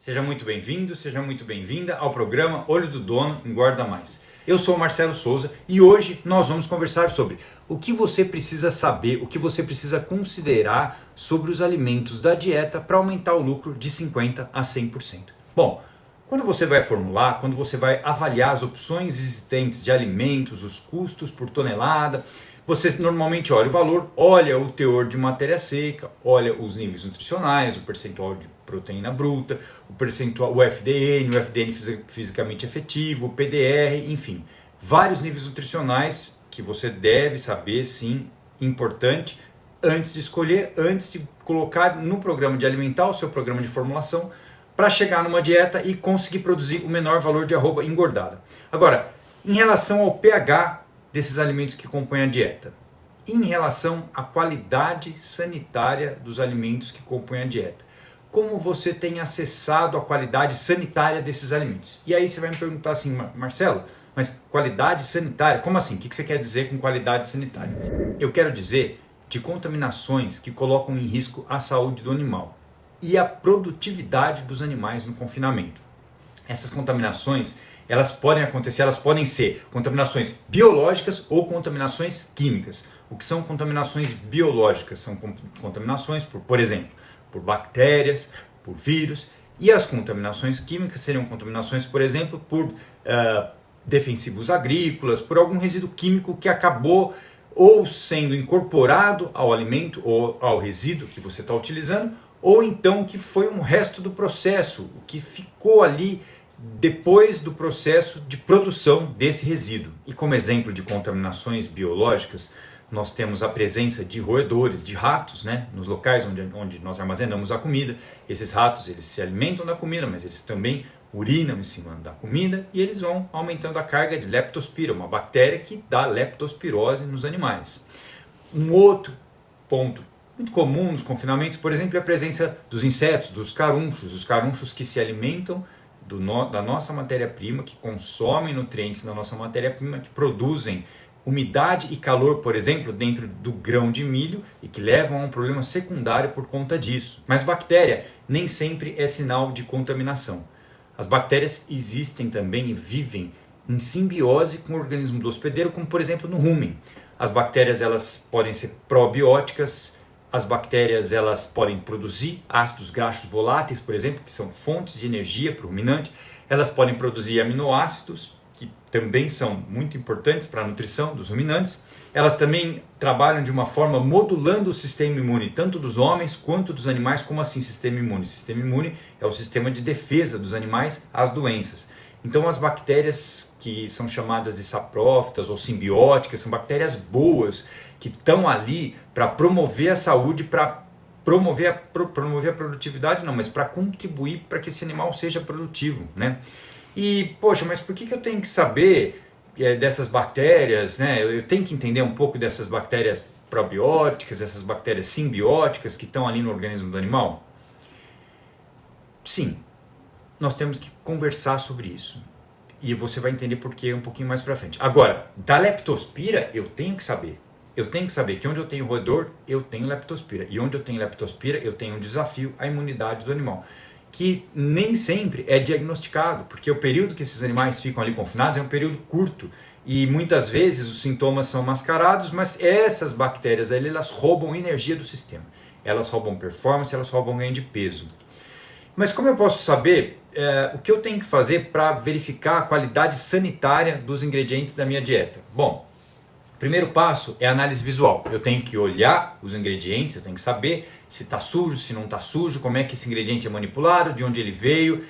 Seja muito bem-vindo, seja muito bem-vinda ao programa Olho do Dono Engorda Mais. Eu sou o Marcelo Souza e hoje nós vamos conversar sobre o que você precisa saber, o que você precisa considerar sobre os alimentos da dieta para aumentar o lucro de 50% a 100%. Bom, quando você vai formular, quando você vai avaliar as opções existentes de alimentos, os custos por tonelada, você normalmente olha o valor, olha o teor de matéria seca, olha os níveis nutricionais, o percentual de proteína bruta, o percentual, o FDN fisicamente efetivo, o PDR, enfim, vários níveis nutricionais que você deve saber, sim, importante, antes de escolher, antes de colocar no programa de alimentar, o seu programa de formulação, para chegar numa dieta e conseguir produzir o menor valor de arroba engordada. Agora, em relação ao pH desses alimentos que compõem a dieta, em relação à qualidade sanitária dos alimentos que compõem a dieta, como você tem acessado a qualidade sanitária desses alimentos? E aí você vai me perguntar assim, Marcelo, mas qualidade sanitária? Como assim? O que você quer dizer com qualidade sanitária? Eu quero dizer de contaminações que colocam em risco a saúde do animal e a produtividade dos animais no confinamento. Essas contaminações, elas podem acontecer, elas podem ser contaminações biológicas ou contaminações químicas. O que são contaminações biológicas? São contaminações, por exemplo, por bactérias, por vírus, e as contaminações químicas seriam contaminações, por exemplo, por defensivos agrícolas, por algum resíduo químico que acabou ou sendo incorporado ao alimento ou ao resíduo que você está utilizando, ou então que foi um resto do processo, o que ficou ali depois do processo de produção desse resíduo. E como exemplo de contaminações biológicas, nós temos a presença de roedores, de ratos, né, nos locais onde nós armazenamos a comida. Esses ratos, eles se alimentam da comida, mas eles também urinam em cima da comida e eles vão aumentando a carga de leptospira, uma bactéria que dá leptospirose nos animais. Um outro ponto muito comum nos confinamentos, por exemplo, é a presença dos insetos, dos carunchos, os carunchos que se alimentam da nossa matéria-prima, que consomem nutrientes da nossa matéria-prima, que produzem umidade e calor, por exemplo, dentro do grão de milho e que levam a um problema secundário por conta disso. Mas bactéria nem sempre é sinal de contaminação. As bactérias existem também e vivem em simbiose com o organismo do hospedeiro, como por exemplo no rumen. As bactérias elas podem ser probióticas, as bactérias elas podem produzir ácidos graxos voláteis, por exemplo, que são fontes de energia para o ruminante. Elas podem produzir aminoácidos, que também são muito importantes para a nutrição dos ruminantes. Elas também trabalham de uma forma modulando o sistema imune, tanto dos homens quanto dos animais. Como assim sistema imune? O sistema imune é o sistema de defesa dos animais às doenças. Então as bactérias que são chamadas de saprófitas ou simbióticas, são bactérias boas, que estão ali para promover a saúde, para promover a produtividade, não, mas para contribuir para que esse animal seja produtivo, né? E, poxa, mas por que eu tenho que saber dessas bactérias, né? Eu tenho que entender um pouco dessas bactérias probióticas, essas bactérias simbióticas que estão ali no organismo do animal? Sim, nós temos que conversar sobre isso. E você vai entender por que um pouquinho mais para frente. Agora, da leptospira, eu tenho que saber. Eu tenho que saber que onde eu tenho roedor, eu tenho leptospira. E onde eu tenho leptospira, eu tenho um desafio à imunidade do animal, que nem sempre é diagnosticado, porque o período que esses animais ficam ali confinados é um período curto. E muitas vezes os sintomas são mascarados, mas essas bactérias ali, elas roubam energia do sistema. Elas roubam performance, elas roubam ganho de peso. Mas como eu posso saber o que eu tenho que fazer para verificar a qualidade sanitária dos ingredientes da minha dieta? Bom, o primeiro passo é a análise visual. Eu tenho que olhar os ingredientes, eu tenho que saber se está sujo, se não está sujo, como é que esse ingrediente é manipulado, de onde ele veio.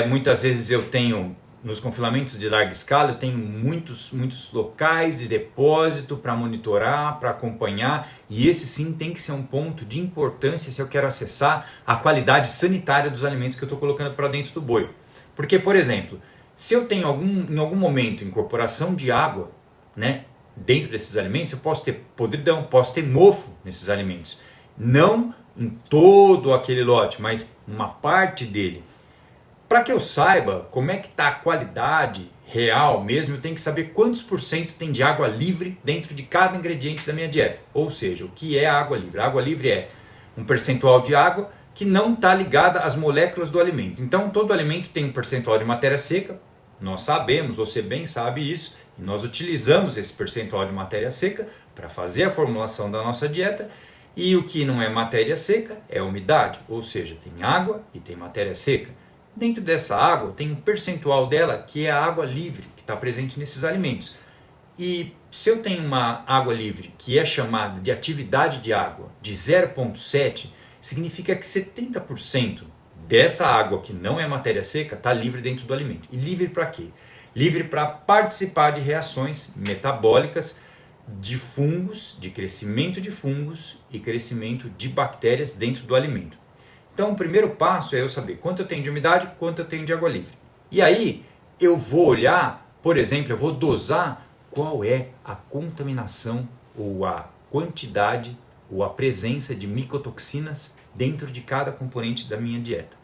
Muitas vezes eu tenho, nos confinamentos de larga escala, eu tenho muitos locais de depósito para monitorar, para acompanhar, e esse sim tem que ser um ponto de importância se eu quero acessar a qualidade sanitária dos alimentos que eu estou colocando para dentro do boi. Porque, por exemplo, se eu tenho em algum momento incorporação de água, né, dentro desses alimentos, eu posso ter podridão, posso ter mofo nesses alimentos. Não em todo aquele lote, mas uma parte dele. Para que eu saiba como é que está a qualidade real mesmo, eu tenho que saber quantos por cento tem de água livre dentro de cada ingrediente da minha dieta. Ou seja, o que é a água livre? A água livre é um percentual de água que não está ligada às moléculas do alimento. Então todo alimento tem um percentual de matéria seca, nós sabemos, você bem sabe isso, e nós utilizamos esse percentual de matéria seca para fazer a formulação da nossa dieta, e o que não é matéria seca é umidade, ou seja, tem água e tem matéria seca. Dentro dessa água tem um percentual dela que é a água livre, que está presente nesses alimentos. E se eu tenho uma água livre que é chamada de atividade de água de 0,7, significa que 70% dessa água que não é matéria seca está livre dentro do alimento. E livre para quê? Livre para participar de reações metabólicas de fungos, de crescimento de fungos e crescimento de bactérias dentro do alimento. Então o primeiro passo é eu saber quanto eu tenho de umidade, quanto eu tenho de água livre. E aí eu vou olhar, por exemplo, eu vou dosar qual é a contaminação ou a quantidade ou a presença de micotoxinas dentro de cada componente da minha dieta.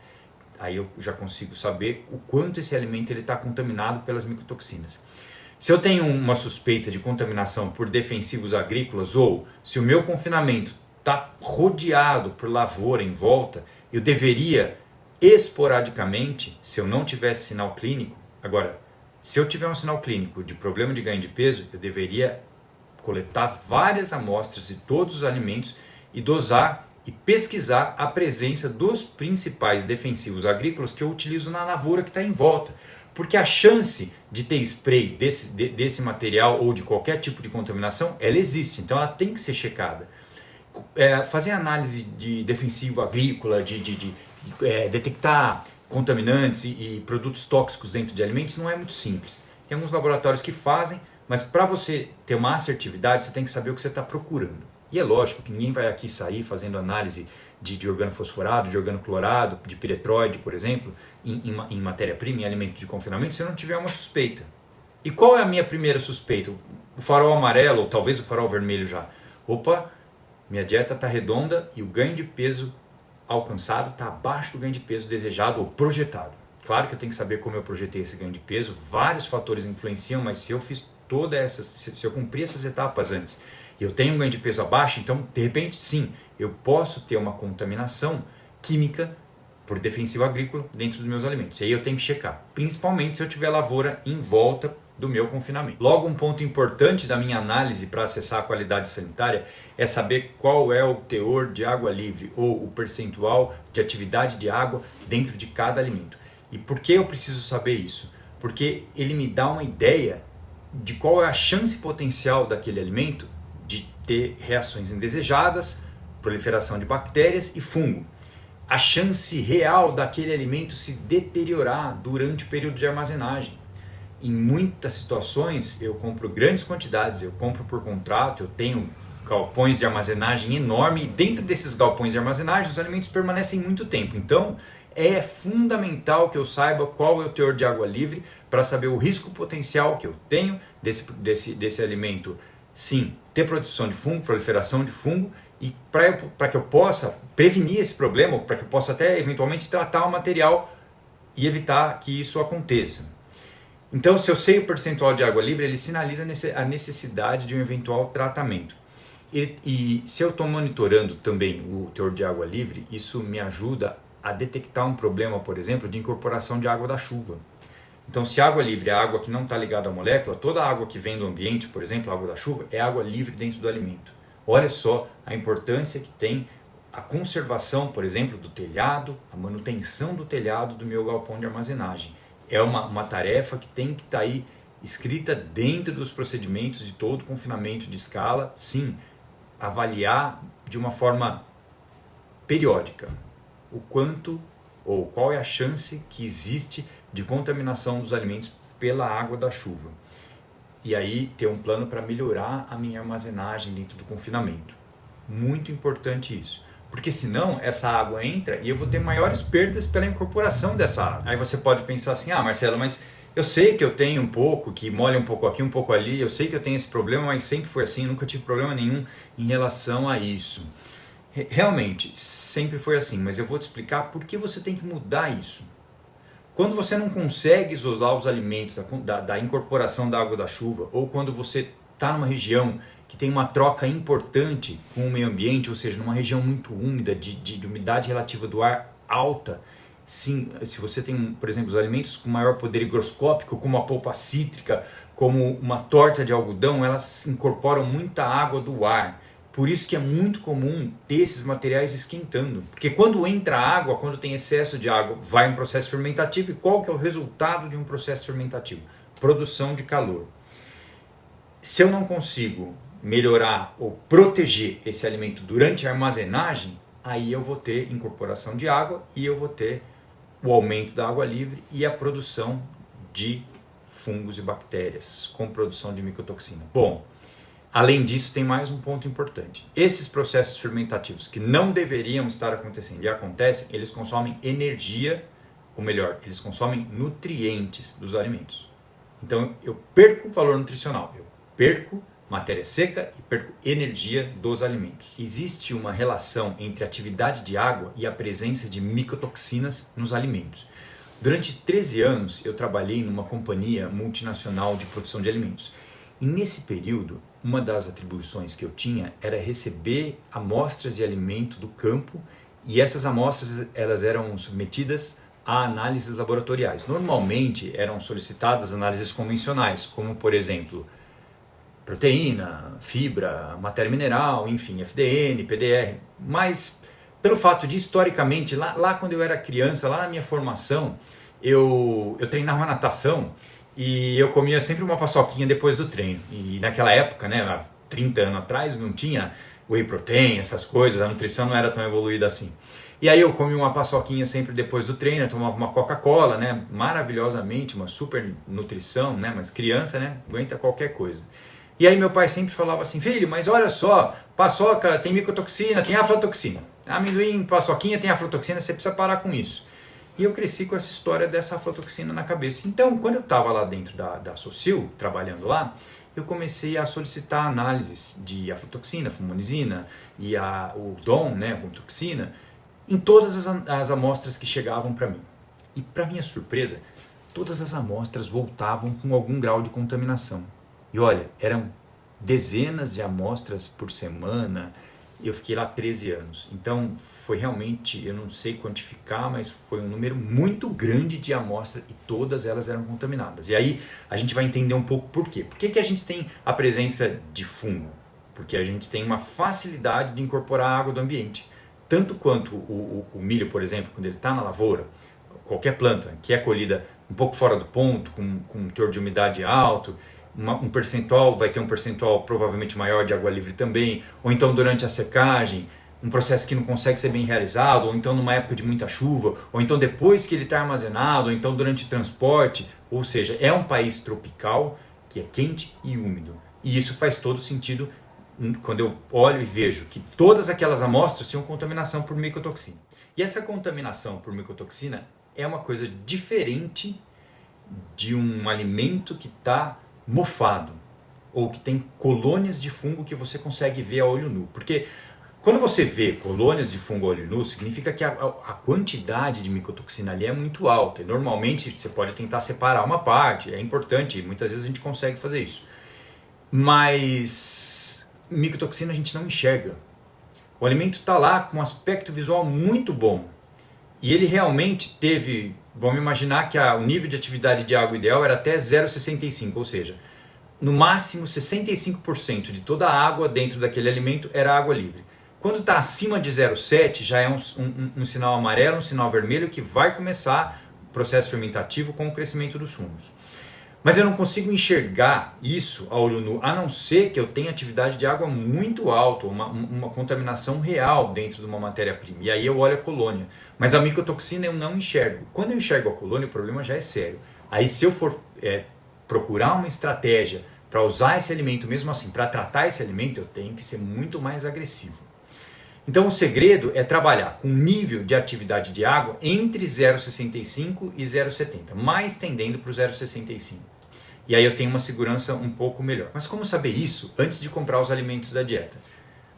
Aí eu já consigo saber o quanto esse alimento está contaminado pelas micotoxinas. Se eu tenho uma suspeita de contaminação por defensivos agrícolas ou se o meu confinamento está rodeado por lavoura em volta, eu deveria esporadicamente, se eu não tivesse sinal clínico, agora, se eu tiver um sinal clínico de problema de ganho de peso, eu deveria coletar várias amostras de todos os alimentos e dosar e pesquisar a presença dos principais defensivos agrícolas que eu utilizo na lavoura que está em volta. Porque a chance de ter spray desse material ou de qualquer tipo de contaminação, ela existe, então ela tem que ser checada. Fazer análise de defensivo agrícola, detectar contaminantes e produtos tóxicos dentro de alimentos não é muito simples. Tem alguns laboratórios que fazem, mas para você ter uma assertividade, você tem que saber o que você está procurando. E é lógico que ninguém vai aqui sair fazendo análise de organofosforado, de organoclorado, de piretroide, por exemplo, em matéria-prima, em alimento de confinamento, se eu não tiver uma suspeita. E qual é a minha primeira suspeita? O farol amarelo, ou talvez o farol vermelho já. Opa, minha dieta está redonda e o ganho de peso alcançado está abaixo do ganho de peso desejado ou projetado. Claro que eu tenho que saber como eu projetei esse ganho de peso, vários fatores influenciam, mas se eu fiz se eu cumpri essas etapas antes e eu tenho um ganho de peso abaixo, então de repente sim, eu posso ter uma contaminação química por defensivo agrícola dentro dos meus alimentos. E aí eu tenho que checar, principalmente se eu tiver lavoura em volta do meu confinamento. Logo, um ponto importante da minha análise para acessar a qualidade sanitária é saber qual é o teor de água livre ou o percentual de atividade de água dentro de cada alimento. E por que eu preciso saber isso? Porque ele me dá uma ideia de qual é a chance potencial daquele alimento de ter reações indesejadas, proliferação de bactérias e fungo. A chance real daquele alimento se deteriorar durante o período de armazenagem. Em muitas situações eu compro grandes quantidades, eu compro por contrato, eu tenho galpões de armazenagem enorme e dentro desses galpões de armazenagem os alimentos permanecem muito tempo. Então é fundamental que eu saiba qual é o teor de água livre para saber o risco potencial que eu tenho desse alimento, sim, ter produção de fungo, proliferação de fungo, e para que eu possa prevenir esse problema, para que eu possa até eventualmente tratar o material e evitar que isso aconteça. Então, se eu sei o percentual de água livre, ele sinaliza a necessidade de um eventual tratamento. E se eu estou monitorando também o teor de água livre, isso me ajuda a detectar um problema, por exemplo, de incorporação de água da chuva. Então, se água livre é água que não está ligada à molécula, toda a água que vem do ambiente, por exemplo, a água da chuva, é água livre dentro do alimento. Olha só a importância que tem a conservação, por exemplo, do telhado, a manutenção do telhado do meu galpão de armazenagem. É uma tarefa que tem que estar aí escrita dentro dos procedimentos de todo confinamento de escala, sim, avaliar de uma forma periódica o quanto ou qual é a chance que existe de contaminação dos alimentos pela água da chuva. E aí ter um plano para melhorar a minha armazenagem dentro do confinamento. Muito importante isso. Porque senão essa água entra e eu vou ter maiores perdas pela incorporação dessa água. Aí você pode pensar assim, Marcelo, mas eu sei que eu tenho um pouco, que molha um pouco aqui, um pouco ali, eu sei que eu tenho esse problema, mas sempre foi assim, nunca tive problema nenhum em relação a isso. Realmente, sempre foi assim, mas eu vou te explicar por que você tem que mudar isso. Quando você não consegue isolar os alimentos da incorporação da água da chuva, ou quando você está numa região que tem uma troca importante com o meio ambiente, ou seja, numa região muito úmida, de umidade relativa do ar alta. Sim, se você tem, por exemplo, os alimentos com maior poder higroscópico, como a polpa cítrica, como uma torta de algodão, elas incorporam muita água do ar. Por isso que é muito comum ter esses materiais esquentando. Porque quando entra água, quando tem excesso de água, vai um processo fermentativo. E qual que é o resultado de um processo fermentativo? Produção de calor. Se eu não consigo melhorar ou proteger esse alimento durante a armazenagem, aí eu vou ter incorporação de água e eu vou ter o aumento da água livre e a produção de fungos e bactérias com produção de micotoxina. Bom, além disso, tem mais um ponto importante. Esses processos fermentativos que não deveriam estar acontecendo e acontecem, eles consomem energia, ou melhor, eles consomem nutrientes dos alimentos. Então, eu perco valor nutricional, eu perco matéria seca e perco energia dos alimentos. Existe uma relação entre a atividade de água e a presença de micotoxinas nos alimentos. Durante 13 anos, eu trabalhei numa companhia multinacional de produção de alimentos. E nesse período, uma das atribuições que eu tinha era receber amostras de alimento do campo, e essas amostras elas eram submetidas a análises laboratoriais. Normalmente eram solicitadas análises convencionais, como por exemplo, proteína, fibra, matéria mineral, enfim, FDN, PDR. Mas pelo fato de, historicamente, lá quando eu era criança, lá na minha formação, eu treinava natação e eu comia sempre uma paçoquinha depois do treino. E naquela época, né, há 30 anos atrás, não tinha whey protein, essas coisas, a nutrição não era tão evoluída assim. E aí eu comia uma paçoquinha sempre depois do treino, eu tomava uma Coca-Cola, né, maravilhosamente, uma super nutrição, né, mas criança, né, aguenta qualquer coisa. E aí meu pai sempre falava assim, filho, mas olha só, paçoca tem micotoxina, tem aflatoxina. Amendoim, paçoquinha tem aflatoxina, você precisa parar com isso. E eu cresci com essa história dessa aflatoxina na cabeça. Então, quando eu estava lá dentro da Socil, trabalhando lá, eu comecei a solicitar análises de aflatoxina, fumonizina e o DON, né, a fumotoxina, em todas as amostras que chegavam para mim. E para minha surpresa, todas as amostras voltavam com algum grau de contaminação. E olha, eram dezenas de amostras por semana, e eu fiquei lá 13 anos. Então foi realmente, eu não sei quantificar, mas foi um número muito grande de amostras e todas elas eram contaminadas. E aí a gente vai entender um pouco por quê. Por que a gente tem a presença de fungo? Porque a gente tem uma facilidade de incorporar a água do ambiente. Tanto quanto o milho, por exemplo, quando ele está na lavoura, qualquer planta que é colhida um pouco fora do ponto, com um teor de umidade alto, um percentual, vai ter um percentual provavelmente maior de água livre também, ou então durante a secagem, um processo que não consegue ser bem realizado, ou então numa época de muita chuva, ou então depois que ele está armazenado, ou então durante o transporte, ou seja, é um país tropical que é quente e úmido. E isso faz todo sentido quando eu olho e vejo que todas aquelas amostras tinham contaminação por micotoxina. E essa contaminação por micotoxina é uma coisa diferente de um alimento que está mofado ou que tem colônias de fungo que você consegue ver a olho nu. Porque quando você vê colônias de fungo a olho nu, significa que a quantidade de micotoxina ali é muito alta. E normalmente você pode tentar separar uma parte, é importante, e muitas vezes a gente consegue fazer isso. Mas micotoxina a gente não enxerga. O alimento está lá com um aspecto visual muito bom. E ele realmente teve, vamos imaginar que o nível de atividade de água ideal era até 0,65, ou seja, no máximo 65% de toda a água dentro daquele alimento era água livre. Quando está acima de 0,7 já é um sinal amarelo, um sinal vermelho que vai começar o processo fermentativo com o crescimento dos fungos. Mas eu não consigo enxergar isso a olho nu, a não ser que eu tenha atividade de água muito alta, uma contaminação real dentro de uma matéria-prima. E aí eu olho a colônia. Mas a micotoxina eu não enxergo. Quando eu enxergo a colônia, o problema já é sério. Aí se eu for procurar uma estratégia para usar esse alimento, mesmo assim, para tratar esse alimento, eu tenho que ser muito mais agressivo. Então o segredo é trabalhar com nível de atividade de água entre 0,65 e 0,70, mais tendendo para o 0,65. E aí eu tenho uma segurança um pouco melhor. Mas como saber isso antes de comprar os alimentos da dieta?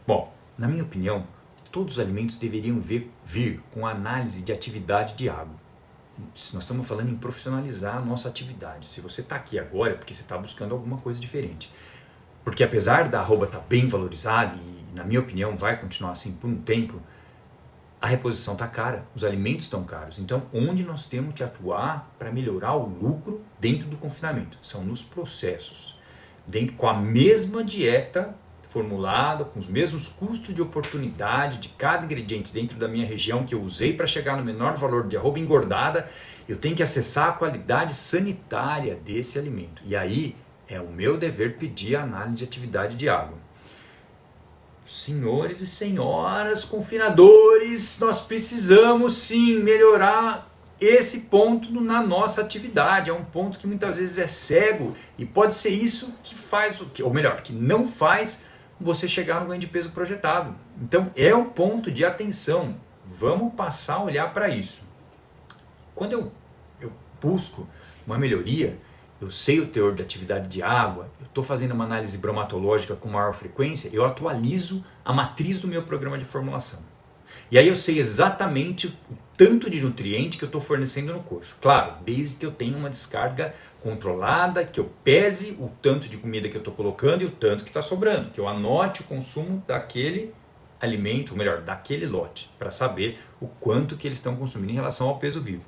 Bom, na minha opinião, todos os alimentos deveriam vir com análise de atividade de água. Nós estamos falando em profissionalizar a nossa atividade. Se você está aqui agora é porque você está buscando alguma coisa diferente. Porque apesar da arroba estar bem valorizada, e na minha opinião vai continuar assim por um tempo, a reposição está cara, os alimentos estão caros. Então, onde nós temos que atuar para melhorar o lucro dentro do confinamento? São nos processos. Com a mesma dieta formulada, com os mesmos custos de oportunidade de cada ingrediente dentro da minha região que eu usei para chegar no menor valor de arroba engordada, eu tenho que acessar a qualidade sanitária desse alimento. E aí é o meu dever pedir a análise de atividade de água. Senhores e senhoras confinadores, nós precisamos sim melhorar esse ponto na nossa atividade. É um ponto que muitas vezes é cego e pode ser isso que faz, ou melhor, que não faz você chegar no ganho de peso projetado. Então é um ponto de atenção. Vamos passar a olhar para isso. Quando eu busco uma melhoria, eu sei o teor de atividade de água, eu estou fazendo uma análise bromatológica com maior frequência, eu atualizo a matriz do meu programa de formulação. E aí eu sei exatamente o tanto de nutriente que eu estou fornecendo no coxo. Claro, desde que eu tenha uma descarga controlada, que eu pese o tanto de comida que eu estou colocando e o tanto que está sobrando, que eu anote o consumo daquele alimento, ou melhor, daquele lote, para saber o quanto que eles estão consumindo em relação ao peso vivo.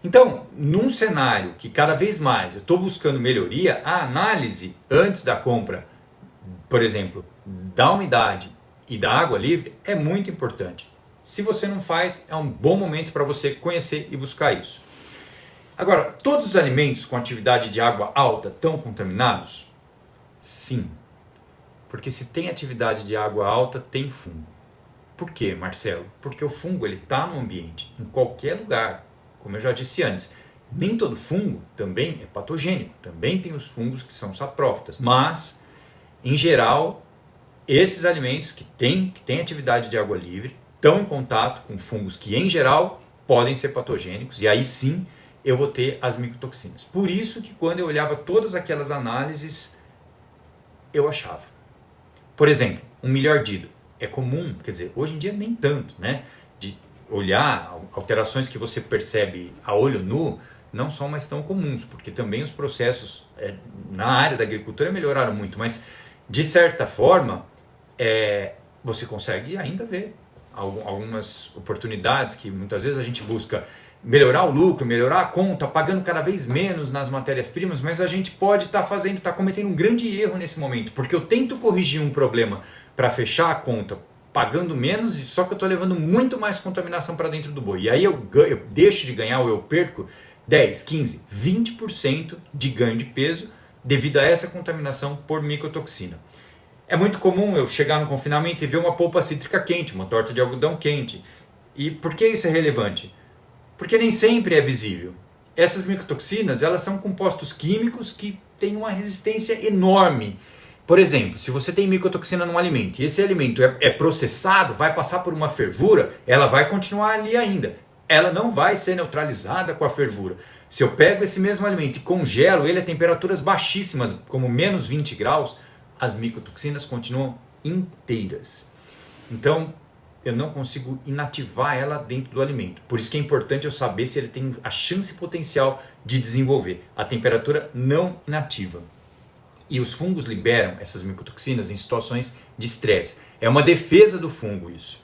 Então, num cenário que cada vez mais eu estou buscando melhoria, a análise antes da compra, por exemplo, da umidade e da água livre é muito importante. Se você não faz, é um bom momento para você conhecer e buscar isso. Agora, todos os alimentos com atividade de água alta estão contaminados? Sim, porque se tem atividade de água alta, tem fungo. Por quê, Marcelo? Porque o fungo está no ambiente, em qualquer lugar. Como eu já disse antes, nem todo fungo também é patogênico, também tem os fungos que são saprófitas, mas, em geral, esses alimentos que têm atividade de água livre estão em contato com fungos que, em geral, podem ser patogênicos, e aí sim eu vou ter as micotoxinas. Por isso que quando eu olhava todas aquelas análises, eu achava. Por exemplo, um milho ardido. É comum, quer dizer, hoje em dia nem tanto, né? De olhar, alterações que você percebe a olho nu não são mais tão comuns, porque também os processos na área da agricultura melhoraram muito, mas de certa forma você consegue ainda ver algumas oportunidades que muitas vezes a gente busca melhorar o lucro, melhorar a conta, pagando cada vez menos nas matérias-primas, mas a gente pode estar cometendo um grande erro nesse momento, porque eu tento corrigir um problema para fechar a conta pagando menos, só que eu estou levando muito mais contaminação para dentro do boi. E aí eu deixo de ganhar ou eu perco 10, 15, 20% de ganho de peso devido a essa contaminação por micotoxina. É muito comum eu chegar no confinamento e ver uma polpa cítrica quente, uma torta de algodão quente. E por que isso é relevante? Porque nem sempre é visível. Essas micotoxinas, elas são compostos químicos que têm uma resistência enorme. Por exemplo, se você tem micotoxina num alimento e esse alimento é processado, vai passar por uma fervura, ela vai continuar ali ainda. Ela não vai ser neutralizada com a fervura. Se eu pego esse mesmo alimento e congelo ele a temperaturas baixíssimas, como menos 20 graus, as micotoxinas continuam inteiras. Então, eu não consigo inativar ela dentro do alimento. Por isso que é importante eu saber se ele tem a chance potencial de desenvolver. A temperatura não inativa. E os fungos liberam essas micotoxinas em situações de estresse. É uma defesa do fungo isso.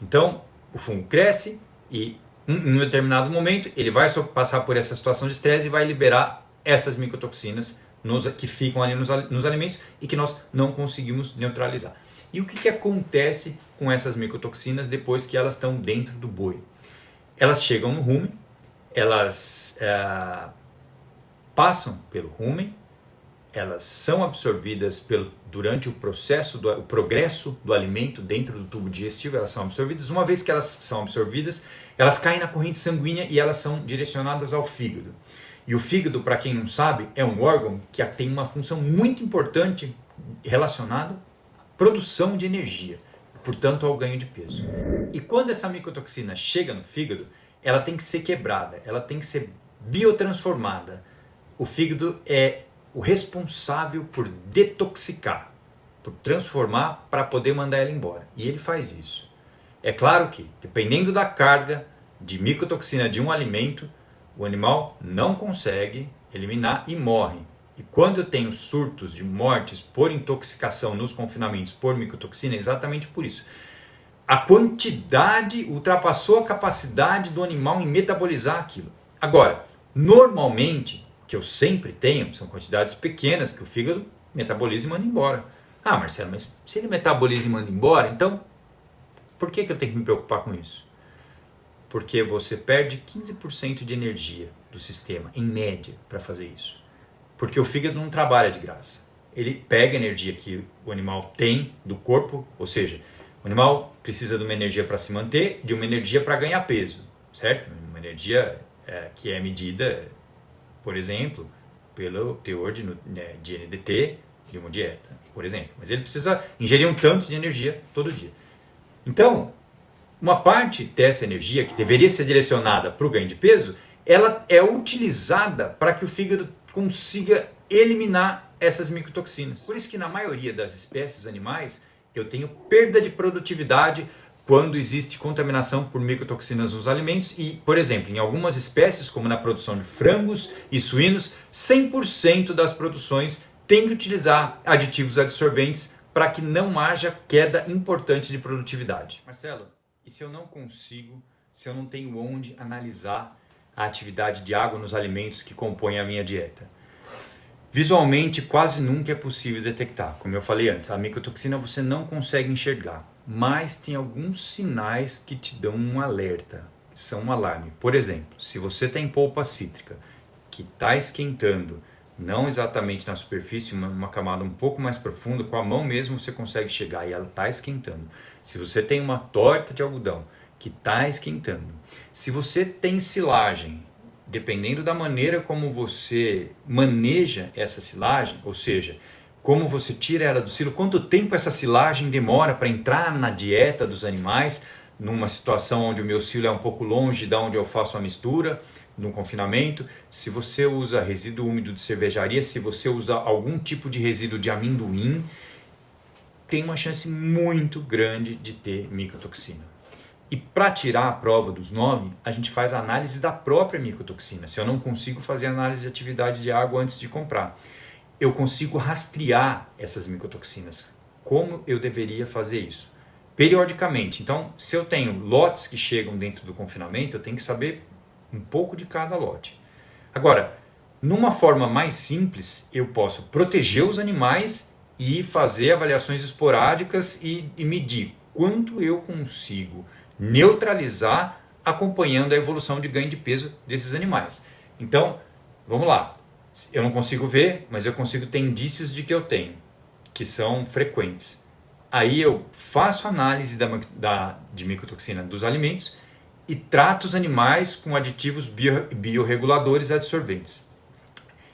Então, o fungo cresce e em um determinado momento ele vai passar por essa situação de estresse e vai liberar essas micotoxinas que ficam ali nos alimentos e que nós não conseguimos neutralizar. E o que acontece com essas micotoxinas depois que elas estão dentro do boi? Elas chegam no rumen, elas passam pelo rumen, elas são absorvidas durante o progresso do alimento dentro do tubo digestivo, elas são absorvidas. Uma vez que elas são absorvidas, elas caem na corrente sanguínea e elas são direcionadas ao fígado. E o fígado, para quem não sabe, é um órgão que tem uma função muito importante relacionada à produção de energia, portanto ao ganho de peso. E quando essa micotoxina chega no fígado, ela tem que ser quebrada, ela tem que ser biotransformada. O fígado é o responsável por detoxicar, por transformar para poder mandar ela embora. E ele faz isso. É claro que, dependendo da carga de micotoxina de um alimento, o animal não consegue eliminar e morre. E quando eu tenho surtos de mortes por intoxicação nos confinamentos por micotoxina, é exatamente por isso. A quantidade ultrapassou a capacidade do animal em metabolizar aquilo. Agora, normalmente, que eu sempre tenho, são quantidades pequenas que o fígado metaboliza e manda embora. Ah, Marcelo, mas se ele metaboliza e manda embora, então por que eu tenho que me preocupar com isso? Porque você perde 15% de energia do sistema, em média, para fazer isso. Porque o fígado não trabalha de graça. Ele pega a energia que o animal tem do corpo, ou seja, o animal precisa de uma energia para se manter, de uma energia para ganhar peso, certo? Uma energia que é medida, por exemplo, pelo teor de NDT de uma dieta, por exemplo. Mas ele precisa ingerir um tanto de energia todo dia. Então, uma parte dessa energia que deveria ser direcionada para o ganho de peso, ela é utilizada para que o fígado consiga eliminar essas micotoxinas. Por isso que na maioria das espécies animais eu tenho perda de produtividade quando existe contaminação por micotoxinas nos alimentos e, por exemplo, em algumas espécies, como na produção de frangos e suínos, 100% das produções tem que utilizar aditivos adsorventes para que não haja queda importante de produtividade. Marcelo, e se eu não consigo, se eu não tenho onde analisar a atividade de água nos alimentos que compõem a minha dieta? Visualmente, quase nunca é possível detectar. Como eu falei antes, a micotoxina você não consegue enxergar, mas tem alguns sinais que te dão um alerta, que são um alarme. Por exemplo, se você tem polpa cítrica que está esquentando, não exatamente na superfície, uma camada um pouco mais profunda, com a mão mesmo você consegue chegar e ela está esquentando. Se você tem uma torta de algodão que está esquentando, se você tem silagem, dependendo da maneira como você maneja essa silagem, ou seja, como você tira ela do silo, quanto tempo essa silagem demora para entrar na dieta dos animais, numa situação onde o meu silo é um pouco longe de onde eu faço a mistura, no confinamento, se você usa resíduo úmido de cervejaria, se você usa algum tipo de resíduo de amendoim, tem uma chance muito grande de ter micotoxina. E para tirar a prova dos 9, a gente faz a análise da própria micotoxina. Se eu não consigo fazer análise de atividade de água antes de comprar, eu consigo rastrear essas micotoxinas. Como eu deveria fazer isso? Periodicamente. Então, se eu tenho lotes que chegam dentro do confinamento, eu tenho que saber um pouco de cada lote. Agora, numa forma mais simples, eu posso proteger os animais e fazer avaliações esporádicas e medir quanto eu consigo neutralizar acompanhando a evolução de ganho de peso desses animais. Então, vamos lá. Eu não consigo ver, mas eu consigo ter indícios de que eu tenho, que são frequentes. Aí eu faço análise de micotoxina dos alimentos e trato os animais com aditivos biorreguladores adsorventes.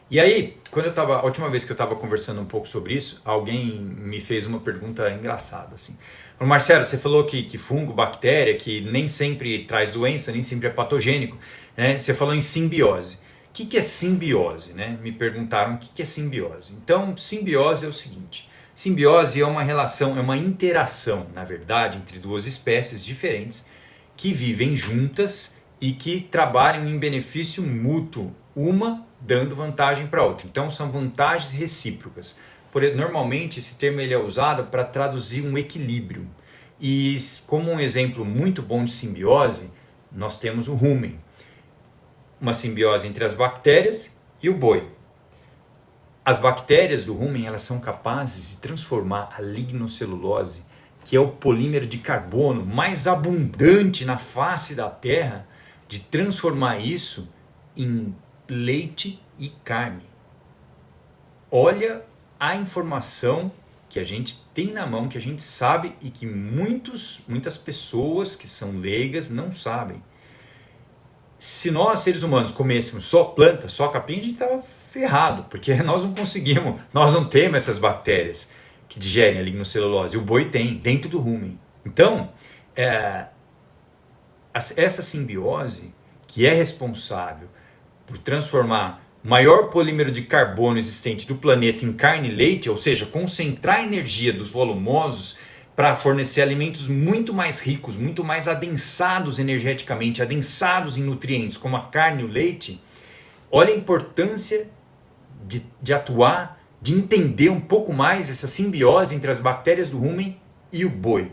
E aí, a última vez que eu estava conversando um pouco sobre isso, alguém me fez uma pergunta engraçada, assim. Marcelo, você falou que fungo, bactéria, que nem sempre traz doença, nem sempre é patogênico, né? Você falou em simbiose. O que é simbiose, né? Me perguntaram o que é simbiose. Então, simbiose é o seguinte: simbiose é uma relação, é uma interação, na verdade, entre duas espécies diferentes que vivem juntas e que trabalham em benefício mútuo, uma dando vantagem para a outra. Então são vantagens recíprocas. Normalmente esse termo ele é usado para traduzir um equilíbrio. E como um exemplo muito bom de simbiose, nós temos o rumen. Uma simbiose entre as bactérias e o boi. As bactérias do rumen elas são capazes de transformar a lignocelulose, que é o polímero de carbono mais abundante na face da Terra, de transformar isso em leite e carne. Olha a informação que a gente tem na mão, que a gente sabe e que muitas pessoas que são leigas não sabem. Se nós, seres humanos, comêssemos só planta, só capim, a gente estava ferrado, porque nós não conseguimos, nós não temos essas bactérias que digerem a lignocelulose. O boi tem, dentro do rumen. Então, essa simbiose, que é responsável por transformar o maior polímero de carbono existente do planeta em carne e leite, ou seja, concentrar a energia dos volumosos para fornecer alimentos muito mais ricos, muito mais adensados energeticamente, adensados em nutrientes, como a carne e o leite. Olha a importância de atuar, de entender um pouco mais essa simbiose entre as bactérias do rumen e o boi.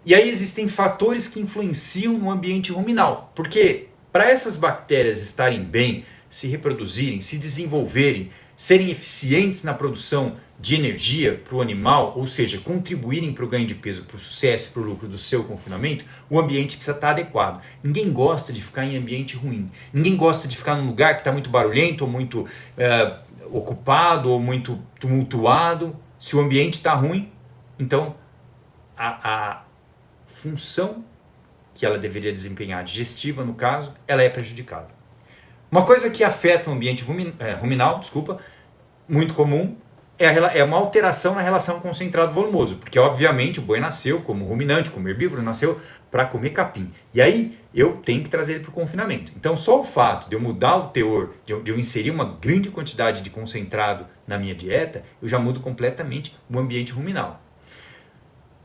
E aí existem fatores que influenciam no ambiente ruminal, porque para essas bactérias estarem bem, se reproduzirem, se desenvolverem, serem eficientes na produção de energia para o animal, ou seja, contribuírem para o ganho de peso, para o sucesso, para o lucro do seu confinamento, o ambiente precisa estar adequado. Ninguém gosta de ficar em ambiente ruim. Ninguém gosta de ficar num lugar que está muito barulhento, ou muito ocupado, ou muito tumultuado. Se o ambiente está ruim, então a função que ela deveria desempenhar, digestiva no caso, ela é prejudicada. Uma coisa que afeta o ambiente ruminal, muito comum, é uma alteração na relação concentrado volumoso, porque obviamente o boi nasceu como ruminante, como herbívoro, nasceu para comer capim. E aí eu tenho que trazer ele para o confinamento. Então só o fato de eu mudar o teor, de eu inserir uma grande quantidade de concentrado na minha dieta, eu já mudo completamente o ambiente ruminal.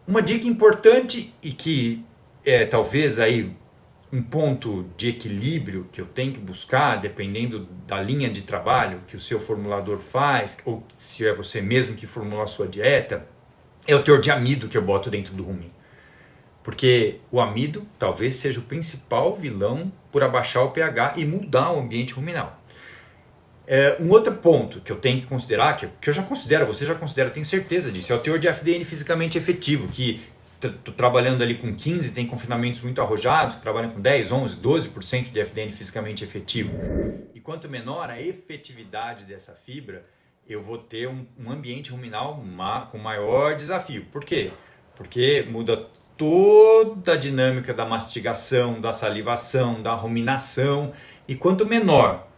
Uma dica importante e que é talvez aí um ponto de equilíbrio que eu tenho que buscar, dependendo da linha de trabalho que o seu formulador faz, ou se é você mesmo que formula a sua dieta, é o teor de amido que eu boto dentro do rumen. Porque o amido talvez seja o principal vilão por abaixar o pH e mudar o ambiente ruminal. Um outro ponto que eu tenho que considerar, que eu já considero, você já considera, tenho certeza disso, é o teor de FDN fisicamente efetivo, que estou trabalhando ali com 15, tem confinamentos muito arrojados, que trabalham com 10, 11, 12% de FDN fisicamente efetivo. E quanto menor a efetividade dessa fibra, eu vou ter um ambiente ruminal com maior desafio. Por quê? Porque muda toda a dinâmica da mastigação, da salivação, da ruminação, e quanto menor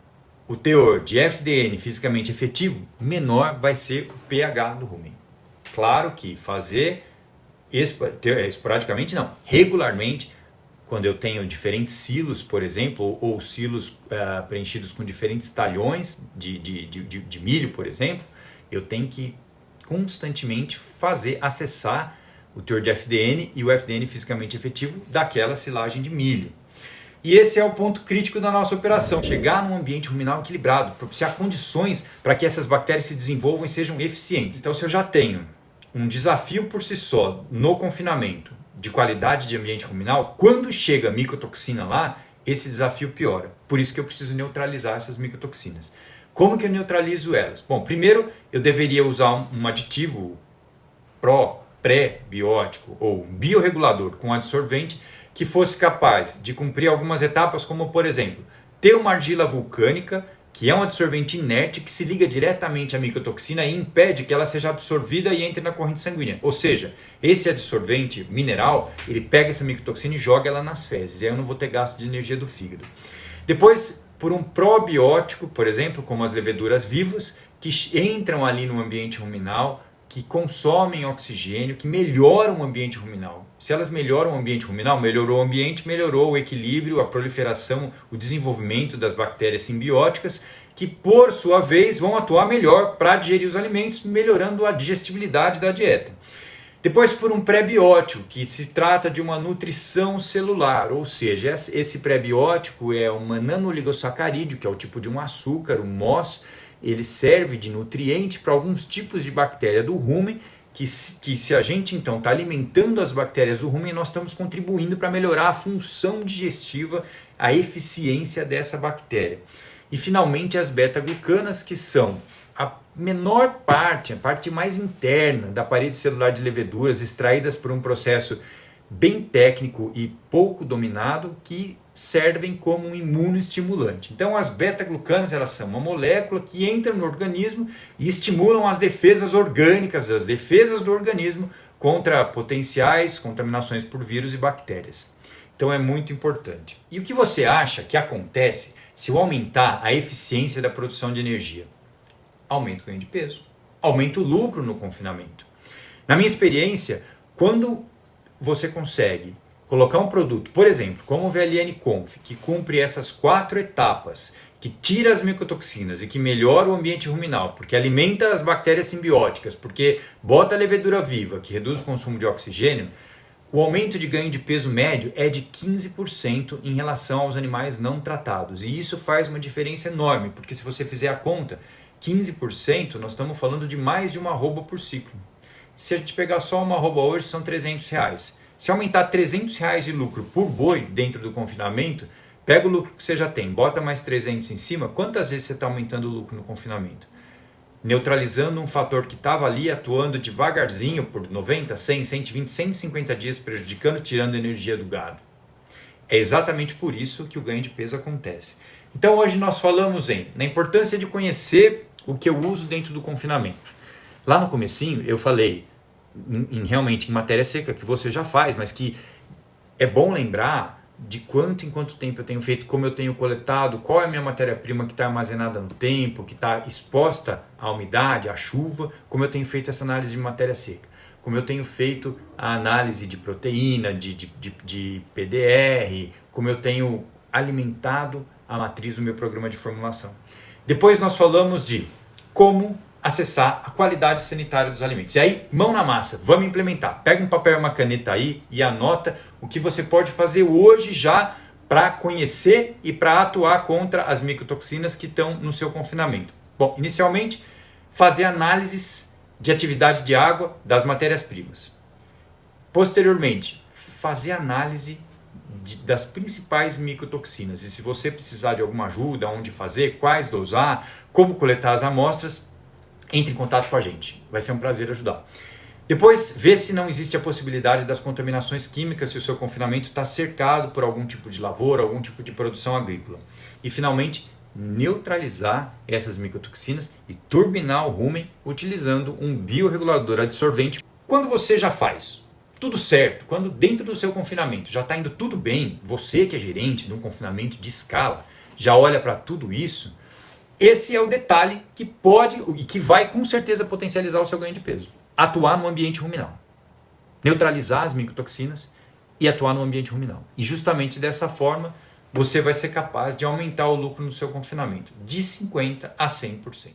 o teor de FDN fisicamente efetivo, menor vai ser o pH do rumen. Claro que fazer esporadicamente não, regularmente, quando eu tenho diferentes silos, por exemplo, ou silos preenchidos com diferentes talhões de milho, por exemplo, eu tenho que constantemente acessar o teor de FDN e o FDN fisicamente efetivo daquela silagem de milho. E esse é o ponto crítico da nossa operação, chegar num ambiente ruminal equilibrado, propiciar condições para que essas bactérias se desenvolvam e sejam eficientes. Então, se eu já tenho um desafio por si só no confinamento de qualidade de ambiente ruminal, quando chega a micotoxina lá, esse desafio piora. Por isso que eu preciso neutralizar essas micotoxinas. Como que eu neutralizo elas? Bom, primeiro eu deveria usar um aditivo pré-biótico ou biorregulador com adsorvente que fosse capaz de cumprir algumas etapas, como por exemplo, ter uma argila vulcânica, que é um adsorvente inerte que se liga diretamente à micotoxina e impede que ela seja absorvida e entre na corrente sanguínea. Ou seja, esse adsorvente mineral, ele pega essa micotoxina e joga ela nas fezes, e aí eu não vou ter gasto de energia do fígado. Depois, por um probiótico, por exemplo, como as leveduras vivas, que entram ali no ambiente ruminal, que consomem oxigênio, que melhoram o ambiente ruminal. Se elas melhoram o ambiente ruminal, melhorou o ambiente, melhorou o equilíbrio, a proliferação, o desenvolvimento das bactérias simbióticas, que por sua vez vão atuar melhor para digerir os alimentos, melhorando a digestibilidade da dieta. Depois por um pré-biótico, que se trata de uma nutrição celular, ou seja, esse pré-biótico é uma nanoligosacarídeo, que é o tipo de um açúcar, um MOS. Ele serve de nutriente para alguns tipos de bactéria do rumen, que se a gente então está alimentando as bactérias do rumen, nós estamos contribuindo para melhorar a função digestiva, a eficiência dessa bactéria. E finalmente as beta-glucanas, que são a menor parte, a parte mais interna da parede celular de leveduras, extraídas por um processo bem técnico e pouco dominado, que servem como um imunoestimulante. Então as beta-glucanas, elas são uma molécula que entra no organismo e estimulam as defesas orgânicas, as defesas do organismo contra potenciais contaminações por vírus e bactérias. Então é muito importante. E o que você acha que acontece se eu aumentar a eficiência da produção de energia? Aumenta o ganho de peso, aumenta o lucro no confinamento. Na minha experiência, quando você consegue colocar um produto, por exemplo, como o VLN Conf, que cumpre essas 4 etapas, que tira as micotoxinas e que melhora o ambiente ruminal, porque alimenta as bactérias simbióticas, porque bota a levedura viva, que reduz o consumo de oxigênio, o aumento de ganho de peso médio é de 15% em relação aos animais não tratados. E isso faz uma diferença enorme, porque se você fizer a conta, 15%, nós estamos falando de mais de uma arroba por ciclo. Se a gente pegar só uma arroba hoje, são R$300. Se aumentar R$300 de lucro por boi dentro do confinamento, pega o lucro que você já tem, bota mais 300 em cima, quantas vezes você está aumentando o lucro no confinamento? Neutralizando um fator que estava ali atuando devagarzinho por 90, 100, 120, 150 dias, prejudicando, tirando energia do gado. É exatamente por isso que o ganho de peso acontece. Então hoje nós falamos na importância de conhecer o que eu uso dentro do confinamento. Lá no comecinho eu falei realmente em matéria seca, que você já faz, mas que é bom lembrar de quanto em quanto tempo eu tenho feito, como eu tenho coletado, qual é a minha matéria-prima que está armazenada no tempo, que está exposta à umidade, à chuva, como eu tenho feito essa análise de matéria seca, como eu tenho feito a análise de proteína, de PDR, como eu tenho alimentado a matriz do meu programa de formulação. Depois nós falamos de como acessar a qualidade sanitária dos alimentos. E aí, mão na massa, vamos implementar. Pega um papel e uma caneta aí e anota o que você pode fazer hoje já para conhecer e para atuar contra as micotoxinas que estão no seu confinamento. Bom, inicialmente, fazer análises de atividade de água das matérias-primas. Posteriormente, fazer análise das principais micotoxinas. E se você precisar de alguma ajuda, onde fazer, quais dosar, como coletar as amostras, entre em contato com a gente. Vai ser um prazer ajudar. Depois, vê se não existe a possibilidade das contaminações químicas, se o seu confinamento está cercado por algum tipo de lavoura, algum tipo de produção agrícola. E, finalmente, neutralizar essas micotoxinas e turbinar o rumen utilizando um biorregulador adsorvente. Quando você já faz tudo certo, quando dentro do seu confinamento já está indo tudo bem, você que é gerente de um confinamento de escala, já olha para tudo isso, esse é o detalhe que pode e que vai com certeza potencializar o seu ganho de peso. Atuar no ambiente ruminal. Neutralizar as micotoxinas e atuar no ambiente ruminal. E justamente dessa forma, você vai ser capaz de aumentar o lucro no seu confinamento de 50% a 100%.